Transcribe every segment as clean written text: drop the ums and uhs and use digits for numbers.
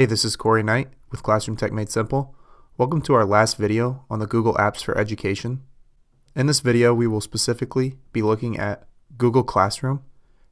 Hey, this is Corey Knight with Classroom Tech Made Simple. Welcome to our last video on the Google Apps for Education. In this video, we will specifically be looking at Google Classroom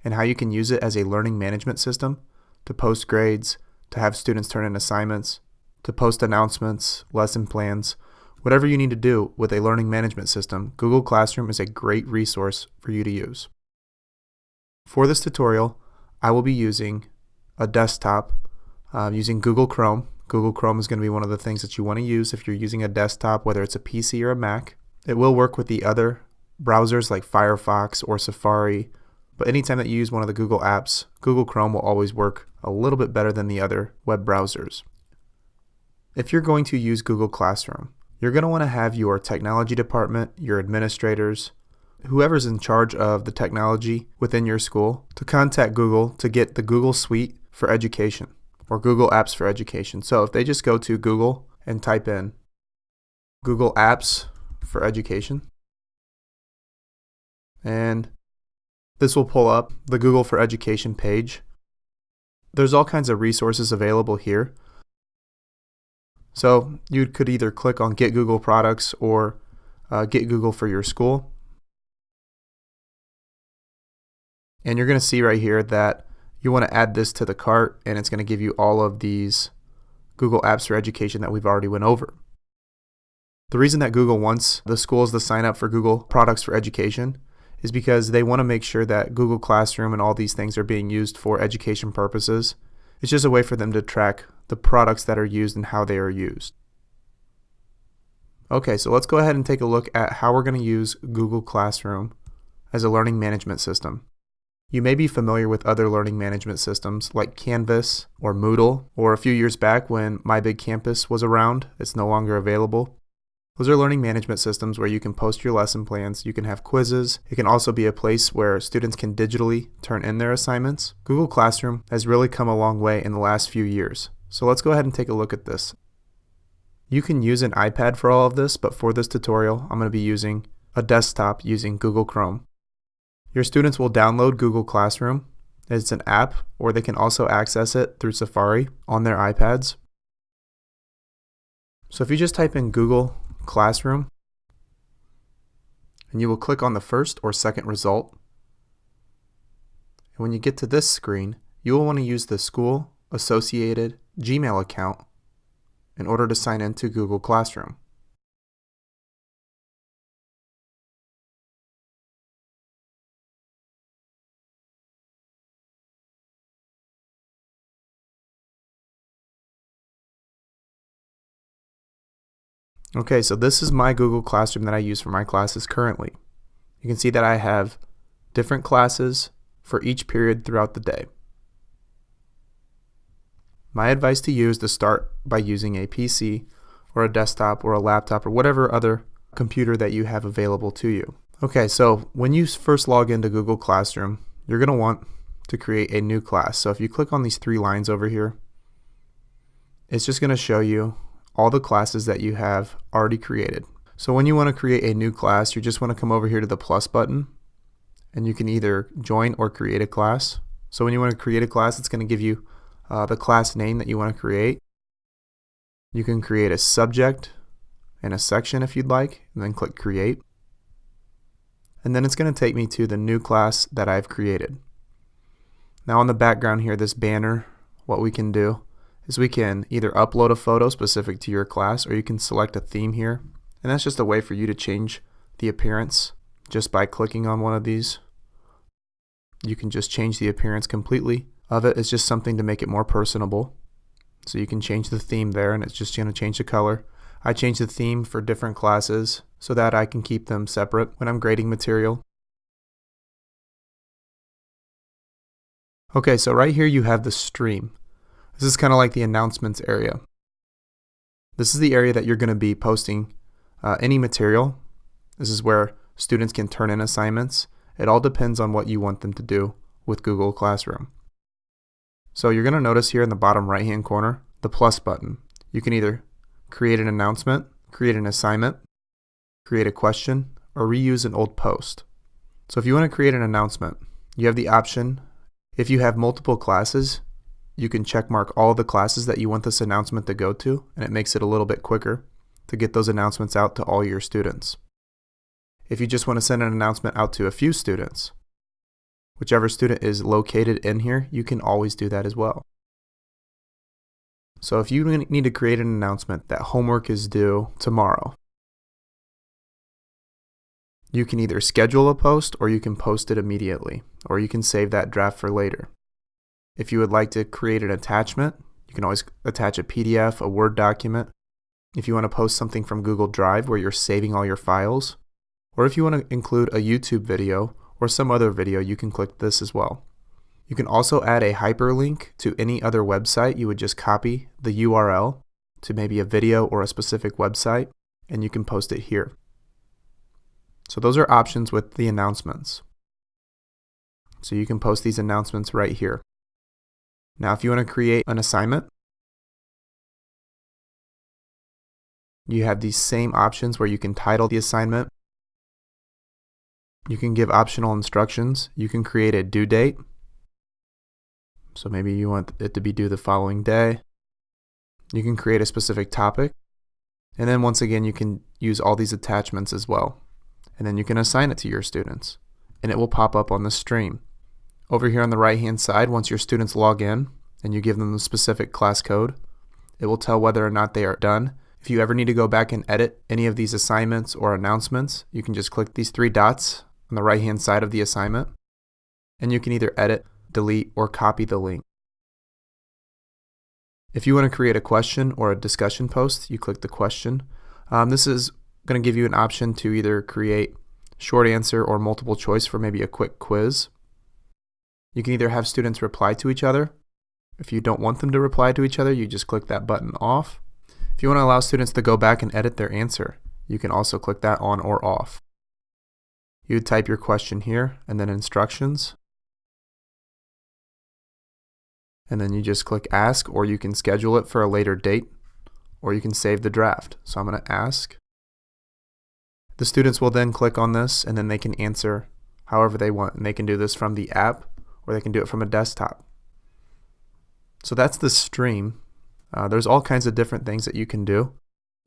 and how you can use it as a learning management system to post grades, to have students turn in assignments, to post announcements, lesson plans, whatever you need to do with a learning management system. Google Classroom is a great resource for you to use. For this tutorial, I will be using a desktop using Google Chrome. Google Chrome is going to be one of the things that you want to use if you're using a desktop, whether it's a PC or a Mac. It will work with the other browsers like Firefox or Safari, but anytime that you use one of the Google apps, Google Chrome will always work a little bit better than the other web browsers. If you're going to use Google Classroom, you're going to want to have your technology department, your administrators, whoever's in charge of the technology within your school to contact Google to get the Google Suite for Education or Google Apps for Education. So if they just go to Google and type in Google Apps for Education, and this will pull up the Google for Education page. There's all kinds of resources available here. So you could either click on Get Google Products or Get Google for your school. And you're going to see right here that you want to add this to the cart, and it's going to give you all of these Google Apps for Education that we've already went over. The reason that Google wants the schools to sign up for Google Products for Education is because they want to make sure that Google Classroom and all these things are being used for education purposes. It's just a way for them to track the products that are used and how they are used. Okay, so let's go ahead and take a look at how we're going to use Google Classroom as a learning management system. You may be familiar with other learning management systems like Canvas or Moodle, or a few years back when My Big Campus was around. It's no longer available. Those are learning management systems where you can post your lesson plans, you can have quizzes. It can also be a place where students can digitally turn in their assignments. Google Classroom has really come a long way in the last few years. So let's go ahead and take a look at this. You can use an iPad for all of this, but for this tutorial, I'm going to be using a desktop using Google Chrome. Your students will download Google Classroom. It's an app, or they can also access it through Safari on their iPads. So if you just type in Google Classroom, and you will click on the first or second result. And when you get to this screen, you will want to use the school associated Gmail account in order to sign into Google Classroom. Okay, so this is my Google Classroom that I use for my classes currently. You can see that I have different classes for each period throughout the day. My advice to you is to start by using a PC or a desktop or a laptop or whatever other computer that you have available to you. Okay, so when you first log into Google Classroom, you're going to want to create a new class. So if you click on these three lines over here, it's just going to show you all the classes that you have already created. So when you want to create a new class, you just want to come over here to the plus button, and you can either join or create a class. So when you want to create a class, it's going to give you the class name that you want to create. You can create a subject and a section if you'd like, and then click create. And then it's going to take me to the new class that I've created. Now on the background here, this banner, what we can do is we can either upload a photo specific to your class, or you can select a theme here. And that's just a way for you to change the appearance just by clicking on one of these. You can just change the appearance completely of it. It's just something to make it more personable. So you can change the theme there, and it's just going to change the color. I change the theme for different classes so that I can keep them separate when I'm grading material. Okay, so right here you have the stream. This is kind of like the announcements area. This is the area that you're going to be posting any material. This is where students can turn in assignments. It all depends on what you want them to do with Google Classroom. So you're going to notice here in the bottom right hand corner, the plus button. You can either create an announcement, create an assignment, create a question, or reuse an old post. So if you want to create an announcement, you have the option. If you have multiple classes, you can check mark all the classes that you want this announcement to go to, and it makes it a little bit quicker to get those announcements out to all your students. If you just want to send an announcement out to a few students, whichever student is located in here, you can always do that as well. So if you need to create an announcement that homework is due tomorrow, you can either schedule a post or you can post it immediately, or you can save that draft for later. If you would like to create an attachment, you can always attach a PDF, a Word document. If you want to post something from Google Drive where you're saving all your files, or if you want to include a YouTube video or some other video, you can click this as well. You can also add a hyperlink to any other website. You would just copy the URL to maybe a video or a specific website, and you can post it here. So those are options with the announcements. So you can post these announcements right here. Now, if you want to create an assignment, you have these same options where you can title the assignment. You can give optional instructions. You can create a due date. So maybe you want it to be due the following day. You can create a specific topic. And then once again, you can use all these attachments as well. And then you can assign it to your students. And it will pop up on the stream. Over here on the right hand side, once your students log in and you give them the specific class code, it will tell whether or not they are done. If you ever need to go back and edit any of these assignments or announcements, you can just click these three dots on the right hand side of the assignment, and you can either edit, delete, or copy the link. If you want to create a question or a discussion post, you click the question. This is going to give you an option to either create short answer or multiple choice for maybe a quick quiz. You can either have students reply to each other. If you don't want them to reply to each other, you just click that button off. If you want to allow students to go back and edit their answer, you can also click that on or off. You would type your question here and then instructions. And then you just click ask, or you can schedule it for a later date, or you can save the draft. So I'm going to ask. The students will then click on this and then they can answer however they want. And they can do this from the app or they can do it from a desktop. So that's the stream. There's all kinds of different things that you can do.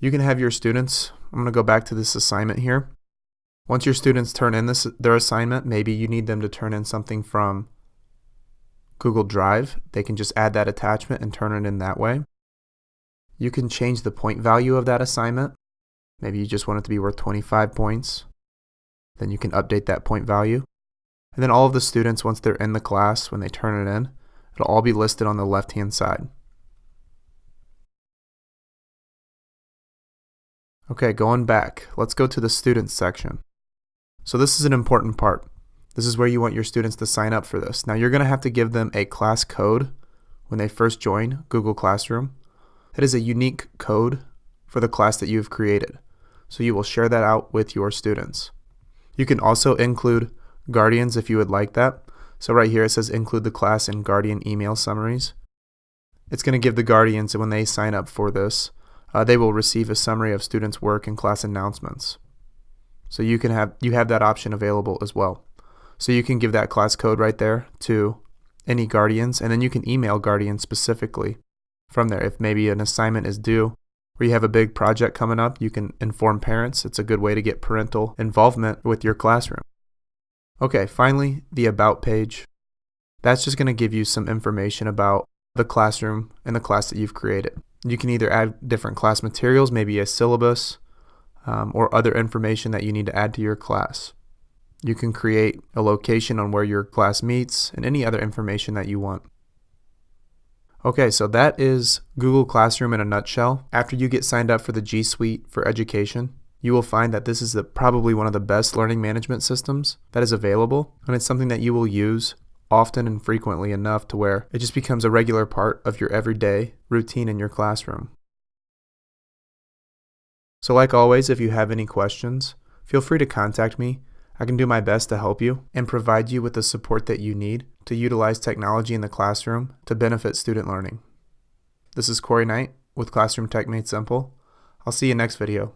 You can have your students, I'm going to go back to this assignment here. Once your students turn in their assignment, maybe you need them to turn in something from Google Drive. They can just add that attachment and turn it in that way. You can change the point value of that assignment. Maybe you just want it to be worth 25 points. Then you can update that point value. And then all of the students, once they're in the class, when they turn it in, it'll all be listed on the left-hand side. Okay, going back, let's go to the students section. So this is an important part. This is where you want your students to sign up for this. Now you're going to have to give them a class code when they first join Google Classroom. It is a unique code for the class that you've created. So you will share that out with your students. You can also include guardians if you would like that. So right here it says include the class in guardian email summaries. It's going to give the guardians, when they sign up for this, they will receive a summary of students' work and class announcements. So you have that option available as well. So you can give that class code right there to any guardians, and then you can email guardians specifically from there. If maybe an assignment is due or you have a big project coming up, you can inform parents. It's a good way to get parental involvement with your classroom. Okay, finally, the About page. That's just going to give you some information about the classroom and the class that you've created. You can either add different class materials, maybe a syllabus, or other information that you need to add to your class. You can create a location on where your class meets and any other information that you want. Okay, so that is Google Classroom in a nutshell. After you get signed up for the G Suite for Education, you will find that this is probably one of the best learning management systems that is available, and it's something that you will use often and frequently enough to where it just becomes a regular part of your everyday routine in your classroom. So like always, if you have any questions, feel free to contact me. I can do my best to help you and provide you with the support that you need to utilize technology in the classroom to benefit student learning. This is Corey Knight with Classroom Tech Made Simple. I'll see you next video.